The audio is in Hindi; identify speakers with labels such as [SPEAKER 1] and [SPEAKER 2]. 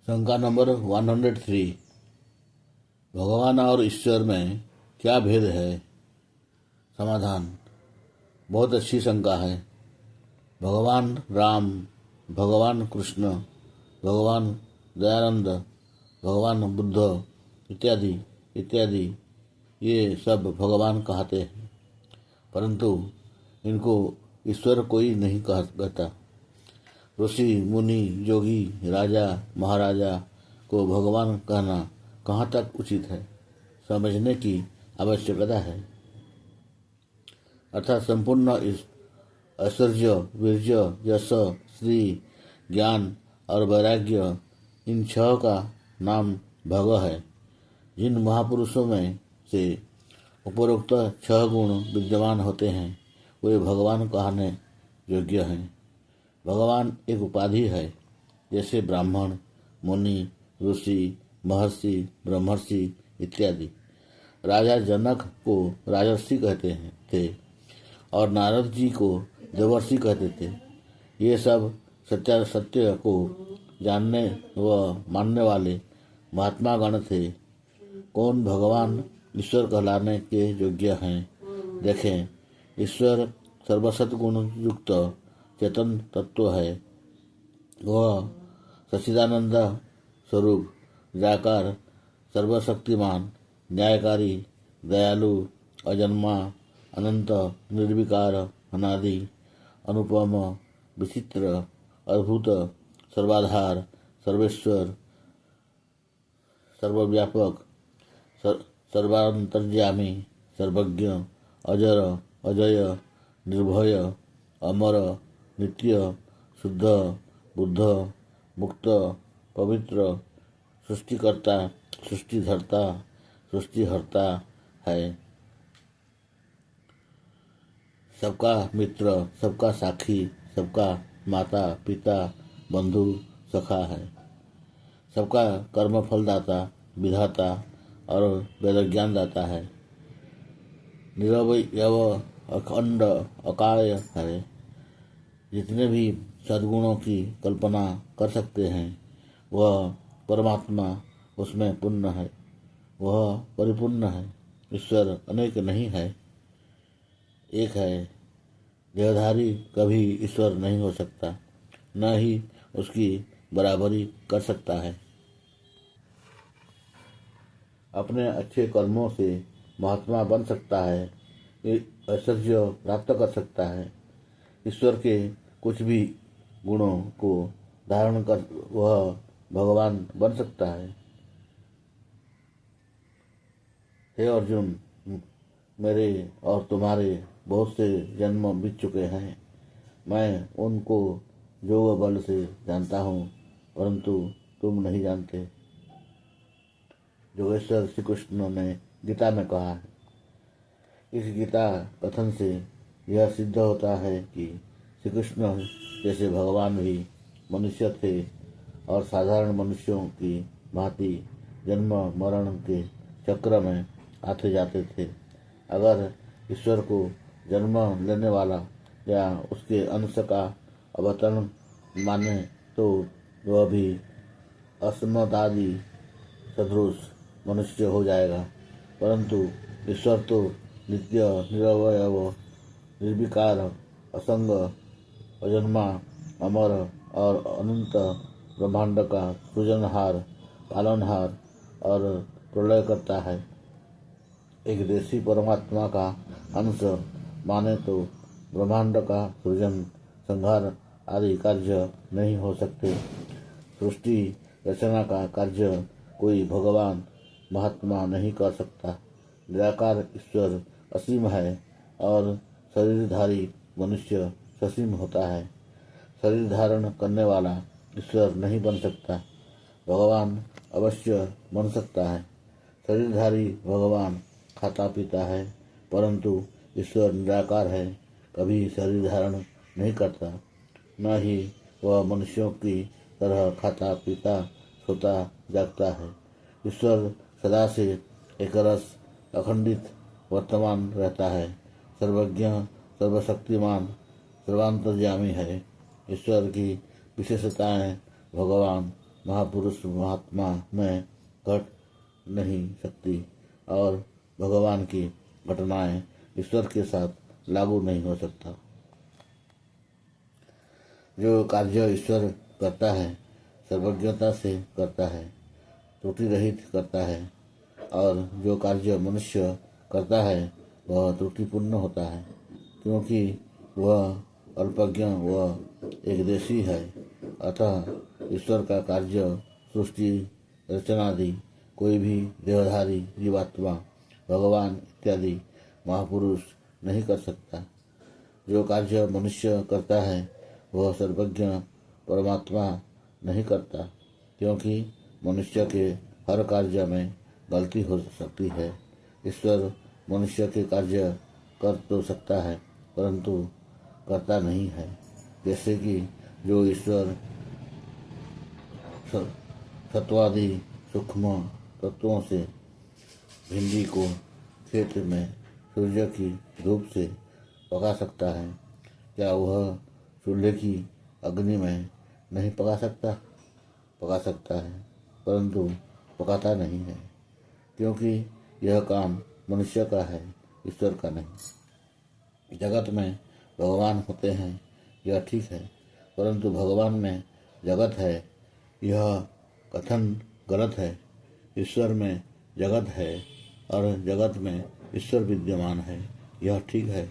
[SPEAKER 1] शंका नंबर 103। भगवान और ईश्वर में क्या भेद है? समाधान। बहुत अच्छी शंका है। भगवान राम, भगवान कृष्ण, भगवान दयानंद, भगवान बुद्ध इत्यादि इत्यादि ये सब भगवान कहते हैं, परंतु इनको ईश्वर कोई नहीं कहता। ऋषि मुनि योगी राजा महाराजा को भगवान कहना कहाँ तक उचित है, समझने की आवश्यकता है। अर्थात संपूर्ण ऐश्वर्य, वीर्य, यश, श्री, ज्ञान और वैराग्य, इन छह का नाम भग है। जिन महापुरुषों में से उपरोक्त छह गुण विद्यमान होते हैं वे भगवान कहने योग्य हैं। भगवान एक उपाधि है, जैसे ब्राह्मण, मुनि, ऋषि, महर्षि, ब्रह्मर्षि इत्यादि। राजा जनक को राजर्षि कहते थे और नारद जी को देवर्षि कहते थे। ये सब सत्य को जानने व मानने वाले महात्मा गण थे। कौन भगवान ईश्वर कहलाने के योग्य हैं? देखें, ईश्वर सर्वसद्गुण युक्त चेतन तत्व है। वह सच्चिदानंद स्वरूप, निराकार, सर्वशक्तिमान, न्यायकारी, दयालु, अजन्मा, अनंत, निर्विकार, अनादि, अनुपम, विचित्र, अद्भुत, सर्वाधार, सर्वेश्वर, सर्वव्यापक, सर्वांतर्यामी, सर्वज्ञ, अजर, अजय, निर्भय, अमर, नित्य, शुद्ध, बुद्ध, मुक्त, पवित्र, सृष्टिकर्ता, सृष्टिधर्ता, सृष्टिहर्ता है। सबका मित्र, सबका साखी, सबका माता पिता बंधु सखा है। सबका कर्म फलदाता, विधाता और वेदज्ञान दाता है। निरवय अखंड अकाय है। जितने भी सद्गुणों की कल्पना कर सकते हैं वह परमात्मा उसमें पूर्ण है, वह परिपूर्ण है। ईश्वर अनेक नहीं है, एक है। देहधारी कभी ईश्वर नहीं हो सकता, न ही उसकी बराबरी कर सकता है। अपने अच्छे कर्मों से महात्मा बन सकता है, ऐश्वर्य प्राप्त कर सकता है। ईश्वर के कुछ भी गुणों को धारण कर वह भगवान बन सकता है। हे अर्जुन, मेरे और तुम्हारे बहुत से जन्म बीत चुके हैं। मैं उनको योग बल से जानता हूँ, परंतु तुम नहीं जानते। योगेश्वर श्री कृष्ण ने गीता में कहा है। इस गीता कथन से यह सिद्ध होता है कि श्री कृष्ण जैसे भगवान भी मनुष्य थे और साधारण मनुष्यों की भांति जन्म मरण के चक्र में आते जाते थे। अगर ईश्वर को जन्म लेने वाला या उसके अंश का अवतरण माने तो वह भी अस्मदादि सदृश मनुष्य हो जाएगा, परंतु ईश्वर तो नित्य, निरवय, निर्विकार, असंग, अजन्मा, अमर और अनंत ब्रह्मांड का सृजनहार, पालनहार और प्रलय करता है। एक देशी परमात्मा का अंश माने तो ब्रह्मांड का सृजन, संहार आदि कार्य नहीं हो सकते। सृष्टि रचना का कार्य कोई भगवान महात्मा नहीं कर सकता। निराकार ईश्वर असीम है और शरीरधारी मनुष्य ससीम होता है। शरीर धारण करने वाला ईश्वर नहीं बन सकता। भगवान अवश्य बन सकता है। शरीरधारी भगवान खाता पीता है, परंतु ईश्वर निराकार है, कभी शरीर धारण नहीं करता, न ही वह मनुष्यों की तरह खाता पीता सोता जागता है। ईश्वर सदा से एकरस अखंडित वर्तमान रहता है, सर्वज्ञ, सर्वशक्तिमान, सर्वांतर्यामी है। ईश्वर की विशेषताएं भगवान महापुरुष महात्मा में घट नहीं सकती और भगवान की घटनाएं ईश्वर के साथ लागू नहीं हो सकता। जो कार्य ईश्वर करता है सर्वज्ञता से करता है, त्रुटि रहित करता है, और जो कार्य मनुष्य करता है वह त्रुटिपूर्ण होता है, क्योंकि वह अल्पज्ञ व एकदेशी है। अतः ईश्वर का कार्य सृष्टि रचनादि कोई भी देहधारी जीवात्मा भगवान इत्यादि महापुरुष नहीं कर सकता। जो कार्य मनुष्य करता है वह सर्वज्ञ परमात्मा नहीं करता, क्योंकि मनुष्य के हर कार्य में गलती हो सकती है। ईश्वर मनुष्य के कार्य कर तो सकता है परंतु करता नहीं है। जैसे कि जो ईश्वर सत्वादि सूक्ष्म तत्वों से भिंडी को खेत में सूर्य की धूप से पका सकता है, क्या वह चूल्हे की अग्नि में नहीं पका सकता? पका सकता है परंतु पकाता नहीं है, क्योंकि यह काम मनुष्य का है, ईश्वर का नहीं। जगत में भगवान होते हैं यह ठीक है, परंतु भगवान में जगत है यह कथन गलत है। ईश्वर में जगत है और जगत में ईश्वर विद्यमान है, यह ठीक है।